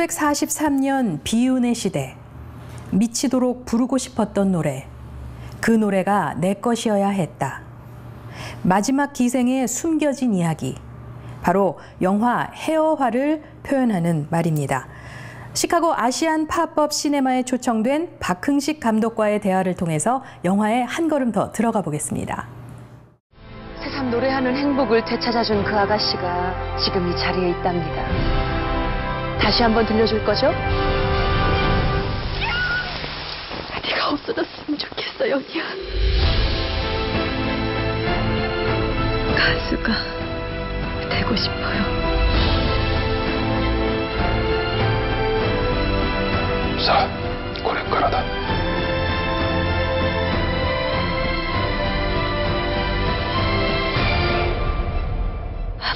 1943년 비운의 시대. 미치도록 부르고 싶었던 노래. 그 노래가 내 것이어야 했다. 마지막 기생의 숨겨진 이야기. 바로 영화 헤어화를 표현하는 말입니다. 시카고 아시안 팝업 시네마에 초청된 박흥식 감독과의 대화를 통해서 영화에 한 걸음 더 들어가 보겠습니다. 새삼 노래하는 행복을 되찾아준 그 아가씨가 지금 이 자리에 있답니다. 다시 한번 들려줄 거죠? 네가 없어졌으면 좋겠어, 연희야. 가수가 되고 싶어요. 자, これからだ.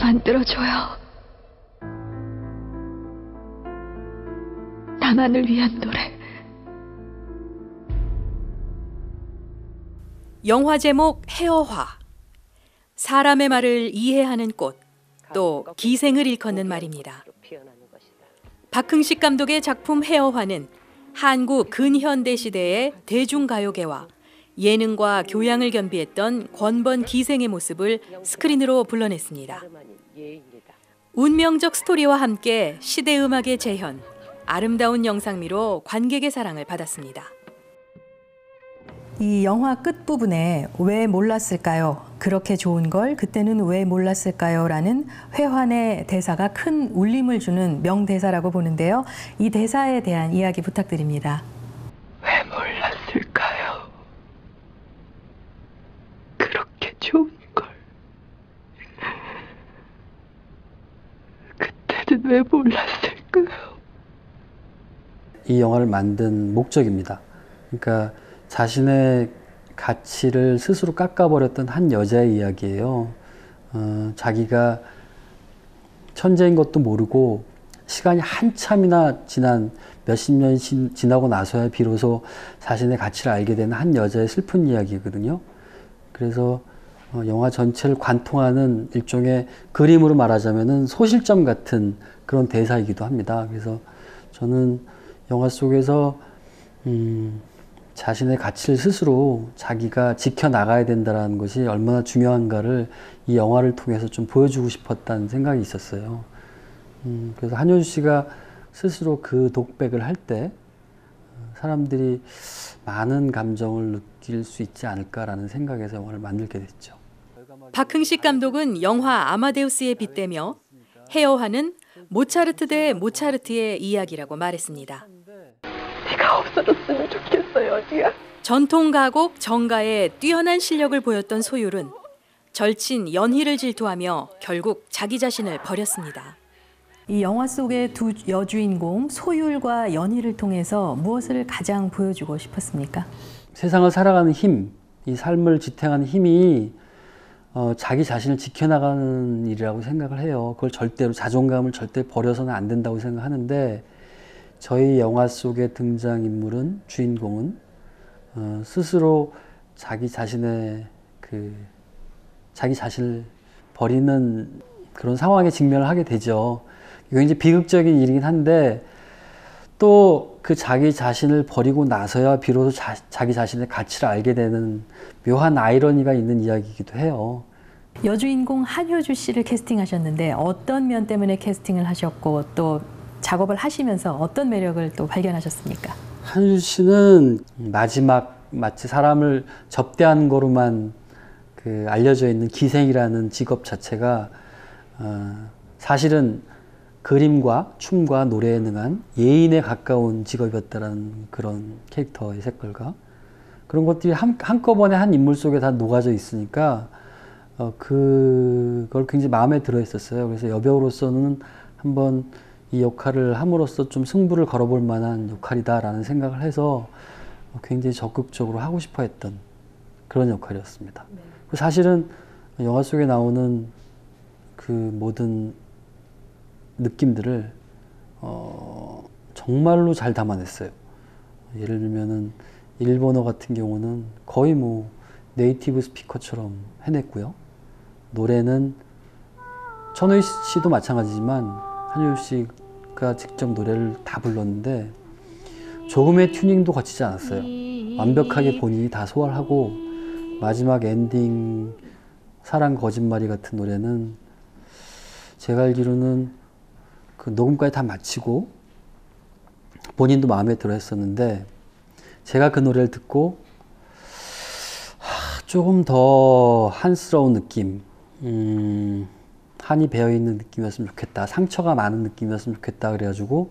만들어줘요. 나만을 위한 노래. 영화 제목 헤어화. 사람의 말을 이해하는 꽃, 또 기생을 일컫는 말입니다. 박흥식 감독의 작품 헤어화는 한국 근현대 시대의 대중가요계와 예능과 교양을 겸비했던 권번 기생의 모습을 스크린으로 불러냈습니다. 운명적 스토리와 함께 시대 음악의 재현, 아름다운 영상미로 관객의 사랑을 받았습니다. 이 영화 끝부분에 왜 몰랐을까요? 그렇게 좋은 걸 그때는 왜 몰랐을까요? 라는 회환의 대사가 큰 울림을 주는 명대사라고 보는데요. 이 대사에 대한 이야기 부탁드립니다. 왜 몰랐을까요? 그렇게 좋은 걸 그때는 왜 몰랐을까요? 이 영화를 만든 목적입니다. 그러니까 자신의 가치를 스스로 깎아버렸던 한 여자의 이야기예요. 자기가 천재인 것도 모르고 시간이 한참이나 지난 몇십 년이 지나고 나서야 비로소 자신의 가치를 알게 되는 한 여자의 슬픈 이야기거든요. 그래서 영화 전체를 관통하는 일종의 그림으로 말하자면은 소실점 같은 그런 대사이기도 합니다. 그래서 저는 영화 속에서 자신의 가치를 스스로 자기가 지켜나가야 된다는 것이 얼마나 중요한가를 이 영화를 통해서 좀 보여주고 싶었다는 생각이 있었어요. 그래서 한효주 씨가 스스로 그 독백을 할 때 사람들이 많은 감정을 느낄 수 있지 않을까라는 생각에서 영화를 만들게 됐죠. 박흥식 감독은 영화 아마데우스에 빗대며 헤어화는 모차르트 대 모차르트의 이야기라고 말했습니다. 네가 없어졌으면 좋겠어요, 언니야. 전통 가곡 정가의 뛰어난 실력을 보였던 소율은 절친 연희를 질투하며 결국 자기 자신을 버렸습니다. 이 영화 속의 두 여주인공 소율과 연희를 통해서 무엇을 가장 보여주고 싶었습니까? 세상을 살아가는 힘, 이 삶을 지탱하는 힘이 자기 자신을 지켜나가는 일이라고 생각을 해요. 그걸 절대로 자존감을 절대 버려서는 안 된다고 생각하는데 저희 영화 속의 등장인물은 주인공은 스스로 자기 자신의 자기 자신을 버리는 그런 상황에 직면을 하게 되죠. 이거 이제 비극적인 일이긴 한데 또 그 자기 자신을 버리고 나서야 비로소 자기 자신의 가치를 알게 되는 묘한 아이러니가 있는 이야기이기도 해요. 여주인공 한효주 씨를 캐스팅하셨는데 어떤 면 때문에 캐스팅을 하셨고 또 작업을 하시면서 어떤 매력을 또 발견하셨습니까? 한효주 씨는 마지막 마치 사람을 접대하는 거로만 알려져 있는 기생이라는 직업 자체가 사실은 그림과 춤과 노래에 능한 예인에 가까운 직업이었다는 그런 캐릭터의 색깔과 그런 것들이 한꺼번에 한 인물 속에 다 녹아져 있으니까 그걸 굉장히 마음에 들어 했었어요. 그래서 여배우로서는 한번 이 역할을 함으로써 좀 승부를 걸어볼 만한 역할이다라는 생각을 해서 굉장히 적극적으로 하고 싶어 했던 그런 역할이었습니다. 네. 사실은 영화 속에 나오는 그 모든 느낌들을 정말로 잘 담아냈어요. 예를 들면은 일본어 같은 경우는 거의 뭐 네이티브 스피커처럼 해냈고요. 노래는 천의 씨도 마찬가지지만 한효주 씨 작곡가 직접 노래를 다 불렀는데 조금의 튜닝도 거치지 않았어요. 완벽하게 본인이 다 소화를 하고 마지막 엔딩 사랑 거짓말이 같은 노래는 제가 알기로는 그 녹음까지 다 마치고 본인도 마음에 들어 했었는데 제가 그 노래를 듣고 조금 더 한스러운 느낌, 한이 배어있는 느낌이었으면 좋겠다, 상처가 많은 느낌이었으면 좋겠다 그래가지고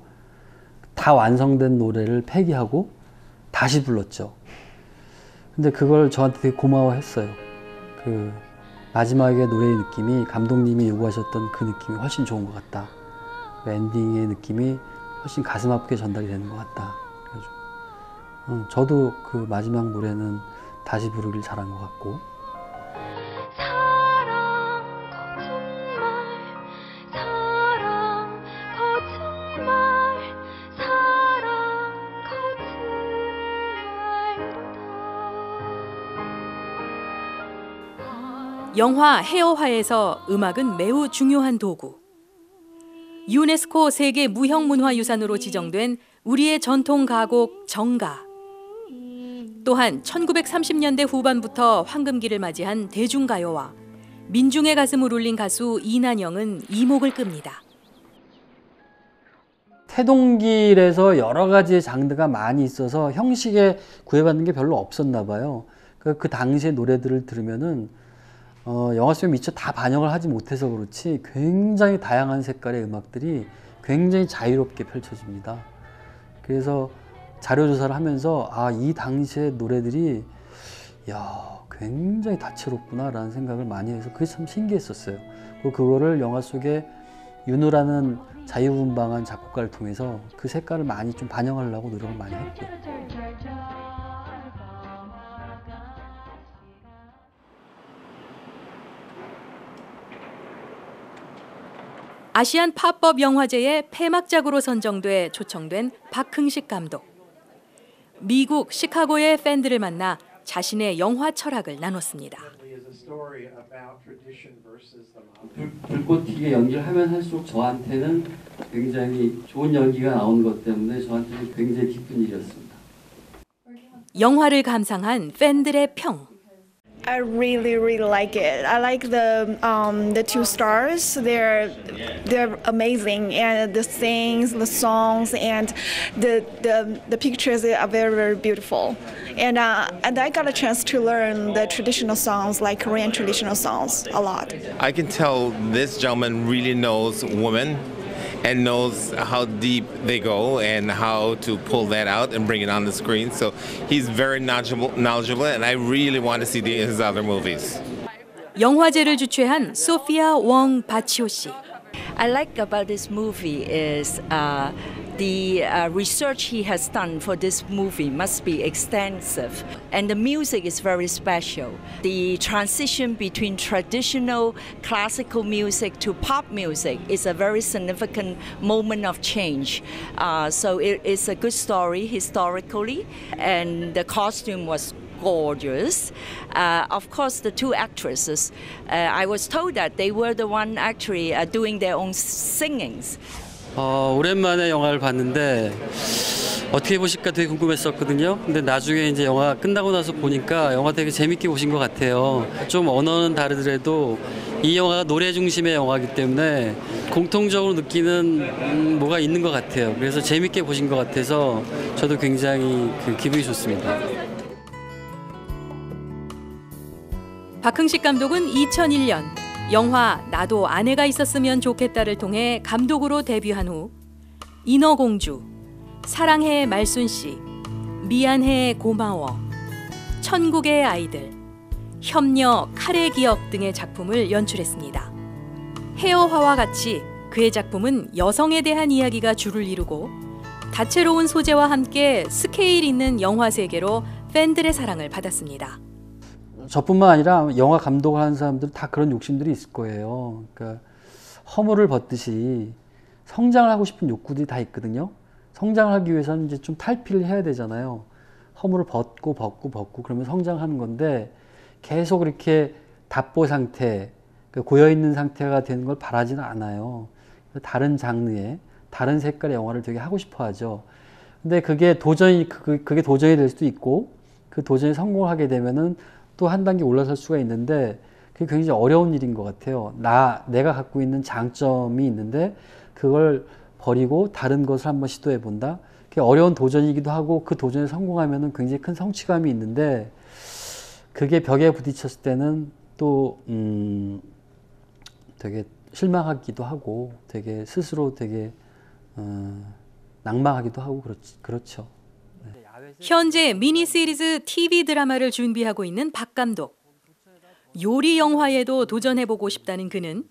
다 완성된 노래를 폐기하고 다시 불렀죠. 근데 그걸 저한테 되게 고마워했어요. 그 마지막에 노래의 느낌이 감독님이 요구하셨던 그 느낌이 훨씬 좋은 것 같다. 그 엔딩의 느낌이 훨씬 가슴 아프게 전달이 되는 것 같다. 그래가지고 저도 그 마지막 노래는 다시 부르길 잘한 것 같고. 사랑 거짓말 사랑 거짓말이로다. 영화 헤어화에서 음악은 매우 중요한 도구. 유네스코 세계 무형문화유산으로 지정된 우리의 전통 가곡 정가. 또한 1930년대 후반부터 황금기를 맞이한 대중가요와 민중의 가슴을 울린 가수 이난영은 이목을 끕니다. 태동길에서 여러 가지의 장르가 많이 있어서 형식에 구애받는 게 별로 없었나 봐요. 그 당시의 노래들을 들으면은 영화 속에 미처 다 반영을 하지 못해서 그렇지 굉장히 다양한 색깔의 음악들이 굉장히 자유롭게 펼쳐집니다. 그래서 자료조사를 하면서 이 당시의 노래들이 굉장히 다채롭구나 라는 생각을 많이 해서 그게 참 신기했었어요. 그거를 영화 속에 윤우라는 자유분방한 작곡가를 통해서 그 색깔을 많이 좀 반영하려고 노력을 많이 했고요. 아시안 팝법 영화제의 폐막작으로 선정돼 초청된 박흥식 감독. 미국 시카고의 팬들을 만나 자신의 영화 철학을 나눴습니다. 불꽃 튀게 연기를 하면 할수록 저한테는 굉장히 좋은 연기가 나오는 것 때문에 저한테는 굉장히 기쁜 일이었습니다. 영화를 감상한 팬들의 평. I really like it. I like the two stars. They're amazing, and the things, the songs, and the pictures are very beautiful. And I got a chance to learn the traditional songs, like Korean traditional songs, a lot. I can tell this gentleman really knows women and knows how deep they go and how to pull that out and bring it on the screen. So he's very knowledgeable and I really want to see his other movies. 영화제를 주최한 소피아 웡 바치오 씨. I like about this movie is the research he has done for this movie must be extensive, and the music is very special. The transition between traditional classical music to pop music is a very significant moment of change. So it is a good story historically, and the costume was gorgeous. Of course, the two actresses, I was told that they were the one actually doing their own singings. 오랜만에 영화를 봤는데 어떻게 보실까 되게 궁금했었거든요. 근데 나중에 이제 영화 끝나고 나서 보니까 영화 되게 재밌게 보신 것 같아요. 좀 언어는 다르더라도 이 영화가 노래 중심의 영화이기 때문에 공통적으로 느끼는 뭐가 있는 것 같아요. 그래서 재밌게 보신 것 같아서 저도 굉장히 기분이 좋습니다. 박흥식 감독은 2001년 영화 나도 아내가 있었으면 좋겠다를 통해 감독으로 데뷔한 후 인어공주, 사랑해 말순씨, 미안해 고마워, 천국의 아이들, 협녀 칼의 기억 등의 작품을 연출했습니다. 헤어화와 같이 그의 작품은 여성에 대한 이야기가 주를 이루고 다채로운 소재와 함께 스케일 있는 영화 세계로 팬들의 사랑을 받았습니다. 저뿐만 아니라 영화 감독을 하는 사람들 다 그런 욕심들이 있을 거예요. 그러니까 허물을 벗듯이 성장을 하고 싶은 욕구들이 다 있거든요. 성장을 하기 위해서는 이제 좀 탈피를 해야 되잖아요. 허물을 벗고 그러면 성장하는 건데 계속 이렇게 답보 상태, 고여있는 상태가 되는 걸 바라지는 않아요. 다른 장르의 다른 색깔의 영화를 되게 하고 싶어 하죠. 근데 그게 도전이 그게 도전이 될 수도 있고 그 도전이 성공하게 되면은 또 한 단계 올라설 수가 있는데 그게 굉장히 어려운 일인 것 같아요. 내가 갖고 있는 장점이 있는데 그걸 버리고 다른 것을 한번 시도해 본다. 그게 어려운 도전이기도 하고 그 도전에 성공하면은 굉장히 큰 성취감이 있는데 그게 벽에 부딪혔을 때는 또 되게 실망하기도 하고 되게 스스로 되게 낙망하기도 하고 그렇죠. 현재 미니 시리즈 TV 드라마를 준비하고 있는 박 감독. 요리 영화에도 도전해보고 싶다는 그는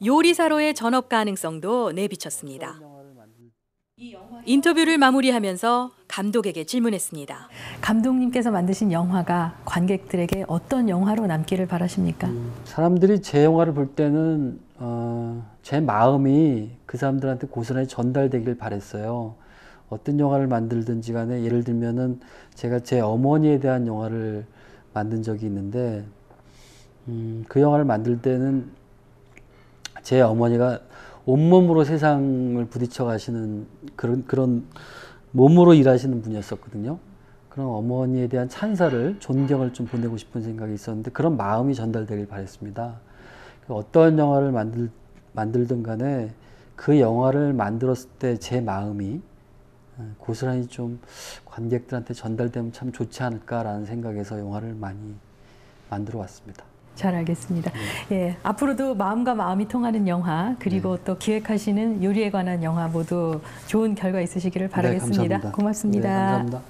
요리사로의 전업 가능성도 내비쳤습니다. 인터뷰를 마무리하면서 감독에게 질문했습니다. 감독님께서 만드신 영화가 관객들에게 어떤 영화로 남기를 바라십니까? 사람들이 제 영화를 볼 때는 제 마음이 그 사람들한테 고스란히 전달되길 바랬어요. 어떤 영화를 만들든지 간에 예를 들면은 제가 제 어머니에 대한 영화를 만든 적이 있는데 그 영화를 만들 때는 제 어머니가 온몸으로 세상을 부딪혀 가시는 그런 몸으로 일하시는 분이었었거든요. 그런 어머니에 대한 찬사를, 존경을 좀 보내고 싶은 생각이 있었는데 그런 마음이 전달되길 바랬습니다. 어떤 영화를 만들든 간에 그 영화를 만들었을 때 제 마음이 고스란히 좀 관객들한테 전달되면 참 좋지 않을까라는 생각에서 영화를 많이 만들어 왔습니다. 잘 알겠습니다. 예, 앞으로도 마음과 마음이 통하는 영화 그리고 또 기획하시는 요리에 관한 영화 모두 좋은 결과 있으시기를 바라겠습니다. 네, 고맙습니다. 네, 감사합니다.